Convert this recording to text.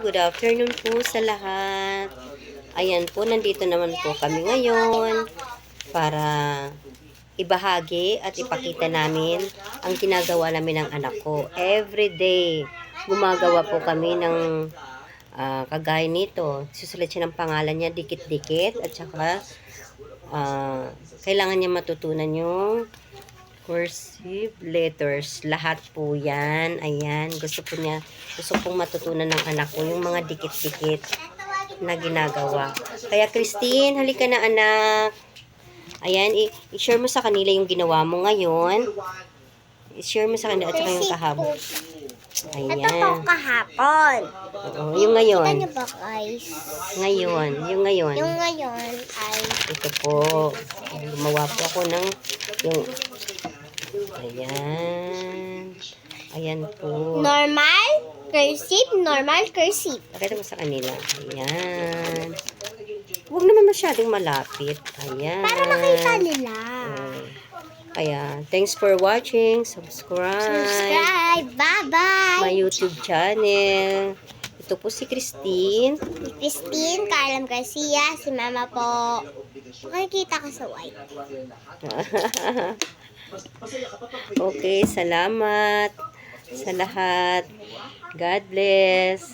good afternoon po sa lahat. Ayan po, nandito naman po kami ngayon para ibahagi at ipakita namin ang ginagawa namin ng anak ko. Every day, gumagawa po kami ng kagaya nito. Susulat siya ng pangalan niya, dikit-dikit, at saka kailangan niya matutunan yung cursive letters. Lahat po yan. Ayan. Gusto pong matutunan ng anak ko yung mga dikit-dikit na ginagawa. Kaya Christine, halika na anak. Ayan, i-share mo sa kanila yung ginawa mo ngayon. I-share mo sa kanila at saka yung kahapon. Ayan. Ito po kahapon. Oo, yung ngayon. Kita niyo ba guys? Ngayon. Yung ngayon. Yung ngayon ay... Ito po. Gumawa po ako ng yung... Ayan. Ayan po. Normal, cursive, normal, cursive. Pakita mo sa kanila. Ayan. Huwag naman masyadong malapit. Ayan. Para makita nila. Kaya, thanks for watching. Subscribe. Bye-bye. My YouTube channel. Ito po si Christine. Christine, Carlam Garcia, si Mama po. Makikita ka sa white. Okay, salamat sa lahat. God bless.